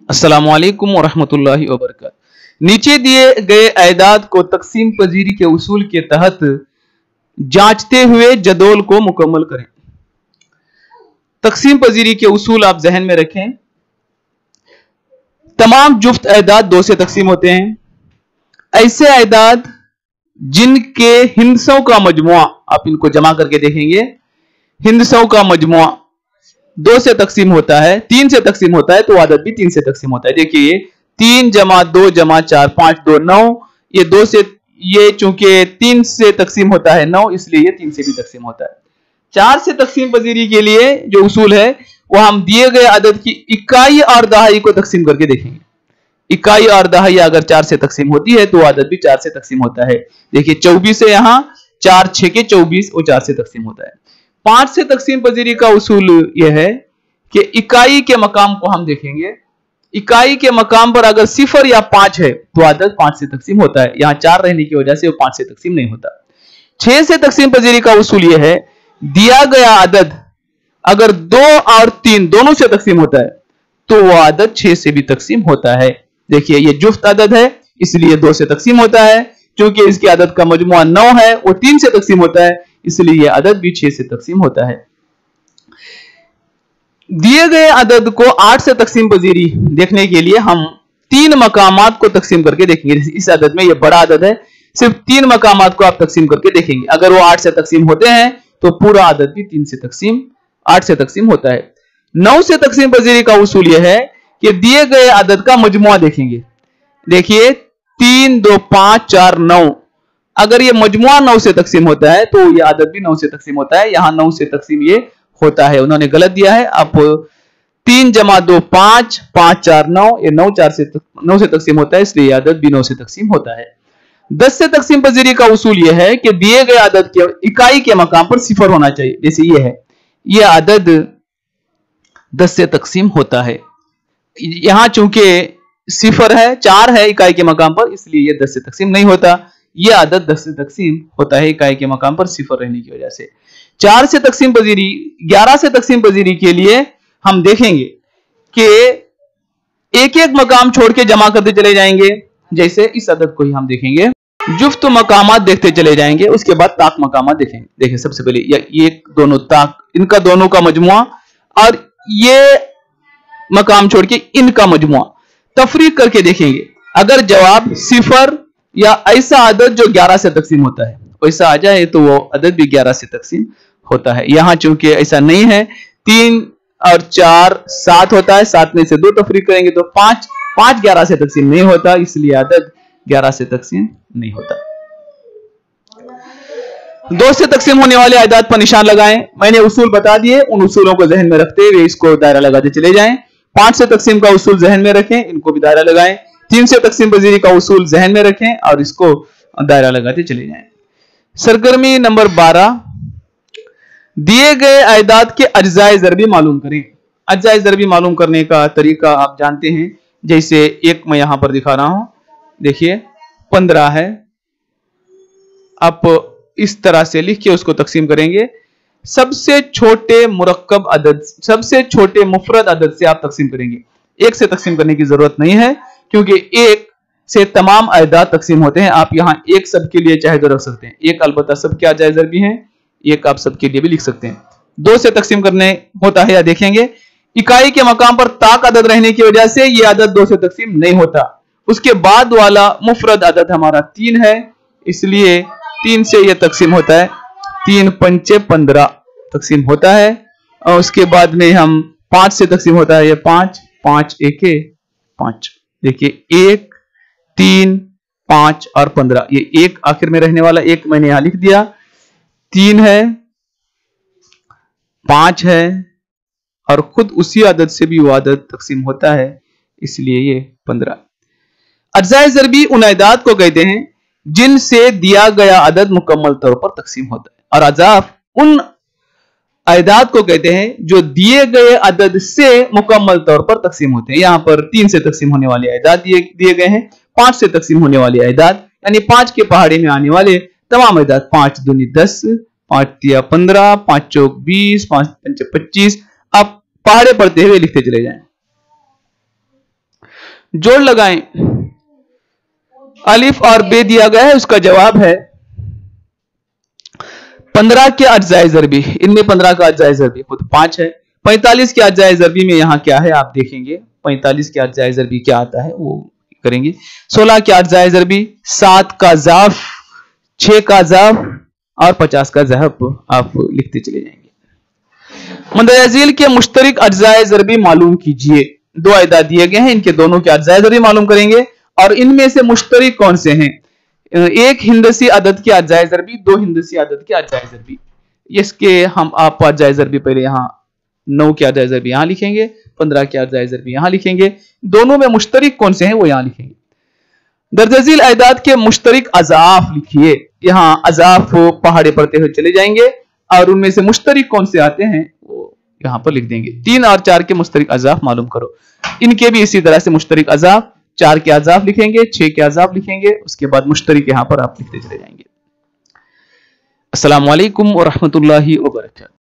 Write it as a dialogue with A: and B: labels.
A: अस्सलामु अलैकुम वरहमतुल्लाहि वबरकातुहू। नीचे दिए गए अयदाद को तकसीम पजीरी के उसूल के तहत जांचते हुए जदोल को मुकम्मल करें। तकसीम पजीरी के उसूल आप जहन में रखें। तमाम जुफ्त अयदाद दो से तकसीम होते हैं। ऐसे अयदाद जिनके हिंदसों का मजमुआ, आप इनको जमा करके देखेंगे, हिंदसों का मजमुआ 2 से तकसीम होता है, 3 से तकसीम होता है, तो आदत भी 3 से तकसीम होता है। देखिए 3 जमा 2 जमा 4 5 2 9, ये 2 से, ये चूंकि 3 से तकसीम होता है 9, इसलिए ये 3 से भी तकसीम होता है। 4 से तकसीम पजीरी के लिए जो उसूल है वो हम दिए गए आदत की इकाई और दहाई को तकसीम करके देखेंगे। इकाई और दहाई अगर 4 से तकसीम होती है तो आदत भी 4 से तकसीम होता है। देखिए 24 है, यहां 4 6 के 24, वो 4 से तकसीम होता है। 5 से तकसीम पजीरी का उसूल यह है कि इकाई के मकाम को हम देखेंगे। इकाई के मकाम पर अगर 0 या 5 है तो आदत 5 से तकसीम होता है। यहां 4 रहने की वजह से वो 5 से तकसीम नहीं होता। 6 से तकसीम पजीरी का उसूल यह है, दिया गया आदत अगर 2 और 3 दोनों से तकसीम होता है तो वो आदत 6 से भी तकसीम होता है। देखिए ये जुफ्त आदत है, इसलिए 2 से तकसीम होता है। क्योंकि इसकी आदत का मजमुआ 9 है, वो 3 से तकसीम होता है, इसलिए यह आदत भी 6 से तकसीम होता है। दिए गए आदत को 8 से तकसीम पजीरी देखने के लिए हम 3 मकामात को तकसीम करके देखेंगे। इस आदत में, यह बड़ा आदत है, सिर्फ 3 मकामात को आप तकसीम करके देखेंगे। अगर वो 8 से तकसीम होते हैं तो पूरा आदत भी 8 से तकसीम होता है। 9 से तकसीम पजीरी का उसूल यह है कि दिए गए आदत का मजमुआ देखेंगे। देखिए 3 2 5 4 9, अगर ये मजमुआ 9 से तकसीम होता है तो ये आदत भी 9 से तकसीम होता है। यहां 9 से तकसीम ये होता है, उन्होंने गलत दिया है। अब 3 जमा 2 5 5 4 9, ये 9 से तकसीम होता है, इसलिए आदत भी 9 से तकसीम होता है। 10 से तकसीम पजीरी का उसूल यह है कि दिए गए आदत के इकाई के मकाम पर 0 होना चाहिए। जैसे ये है, यह आदत 10 से तकसीम होता है। यहां चूंकि 0 है, 4 है इकाई के मकाम पर, इसलिए यह 10 से तकसीम नहीं होता। यह आदत 10 से तकसीम होता है इकाई के मकाम पर 0 रहने की वजह से। 4 से तकसीम पजीरी, 11 से तकसीम पजीरी के लिए हम देखेंगे कि एक एक मकाम छोड़ के जमा करते चले जाएंगे। जैसे इस आदत को ही हम देखेंगे, जुफ्त मकामात देखते चले जाएंगे, उसके बाद ताक मकामात देखेंगे। देखिए सबसे पहले ये दोनों ताक, इनका दोनों का मजमुआ, और ये मकाम छोड़ के इनका मजमुआ तफरीक करके देखेंगे। अगर जवाब 0 या ऐसा आदत जो 11 से तकसीम होता है वैसा आ जाए तो वो आदत भी 11 से तकसीम होता है। यहां चूंकि ऐसा नहीं है, 3 और 4 7 होता है, 7 में से 2 तफरीक करेंगे तो 5 11 से तकसीम नहीं होता, इसलिए आदत 11 से तकसीम नहीं होता। 2 से तकसीम होने वाले आयदाद पर निशान लगाएं। मैंने उसूल बता दिए, उन उसूलों को जहन में रखते हुए इसको दायरा लगाते चले जाएं। 5 से तकसीम का उसूल जहन में रखें, इनको भी दायरा लगाएं। 3 से तकसीम पजीरी का उसूल जहन में रखें और इसको दायरा लगाते चले जाएं। सरगर्मी नंबर 12, दिए गए आयदाद के अज्जाए ज़रबी मालूम करें। अज्जाए ज़रबी मालूम करने का तरीका आप जानते हैं। जैसे एक मैं यहां पर दिखा रहा हूं, देखिए 15 है, आप इस तरह से लिख के उसको तकसीम करेंगे। सबसे छोटे मुरक्कब अदद, सबसे छोटे मुफरद अदद से आप तकसीम करेंगे। 1 से तकसीम करने की जरूरत नहीं है, क्योंकि 1 से तमाम अयदाद तकसीम होते हैं। आप यहां 1 सब के लिए चाहे तो रख सकते हैं, 1 अलबत्ता सब के अज्जाए ज़रबी हैं, 1 आप सब के लिए भी लिख सकते हैं। 2 से तकसीम करने होता है या देखेंगे, इकाई के मकाम पर ताक अदद रहने की वजह से यह अदद 2 से तकसीम नहीं होता। उसके बाद वाला मुफरद अदद हमारा 3 है, इसलिए 3 से यह तकसीम होता है। 3 पंचे 15 तकसीम होता है। और उसके बाद में हम 5 से तकसीम होता है, यह 5 5 1 5। देखिए 1 3 5 और 15, ये 1 आखिर में रहने वाला 1 मैंने यहां लिख दिया। 3 है, 5 है, और खुद उसी आदत से भी वो आदत तकसीम होता है, इसलिए ये 15। अज्जाए ज़रबी उन अयदाद को कहते हैं जिनसे दिया गया अदद मुकम्मल तौर पर तकसीम होता है, और अज़ाफ उन अयदाद को कहते हैं जो दिए गए अदद से मुकम्मल तौर पर तकसीम होते हैं। यहां पर 3 से तकसीम होने वाले अयदाद दिए गए हैं, 5 से तकसीम होने वाले अयदाद, यानी 5 के पहाड़े में आने वाले तमाम अयदाद, 5 दूनी 10, 5 तिया 15, 5 चौक 20, 5 पंचे 25, आप पहाड़े पढ़ते हुए लिखते चले जाएं। जोड़ लगाएं। अलिफ और बे दिया गया है, उसका जवाब है 15 के अज्जाए ज़रबी। इनमें 15 का अज्जाए ज़रबी खुद 5 है। 45 के अज्जाए ज़रबी में यहां क्या है आप देखेंगे। 45 के अज्जाए ज़रबी क्या आता है वो करेंगे। 16 के अज्जाए ज़रबी, 7 का ज़ाफ, 6 का ज़ाफ और 50 का ज़हब आप लिखते चले जाएंगे। मंदर झील के मुश्तरिक अज्जाए ज़रबी मालूम कीजिए। दो अदाद दिए गए हैं, इनके दोनों के अज्जाए ज़रबी मालूम करेंगे और इनमें से मुश्तरिक कौन से हैं। एक हिंदसी अदद के अज्जाए ज़रबी, दो हिंदसी अदद के अज्जाए ज़रबी। इसके हम आप अज्जाए ज़रबी पहले यहाँ 9 के अज्जाए ज़रबी यहाँ लिखेंगे, 15 के अज्जाए ज़रबी यहाँ लिखेंगे। दोनों में मुश्तरिक कौन से हैं वो यहाँ लिखेंगे। दर्जजील अदाद के मुश्तरिक अज़ाफ लिखिए। यहाँ अज़ाफ पहाड़े पढ़ते हुए चले जाएंगे और उनमें से मुश्तरिक कौन से आते हैं वो यहाँ पर लिख देंगे। 3 और 4 के मुश्तरिक अज़ाफ मालूम करो। इनके भी इसी तरह से मुश्तरिक अज़ाफ, 4 के अज़ाफ लिखेंगे, 6 के अज़ाफ लिखेंगे, उसके बाद मुश्तरिक यहाँ पर आप लिखते चले जाएंगे। अस्सलामु अलैकुम व रहमतुल्लाहि व बरकातहू।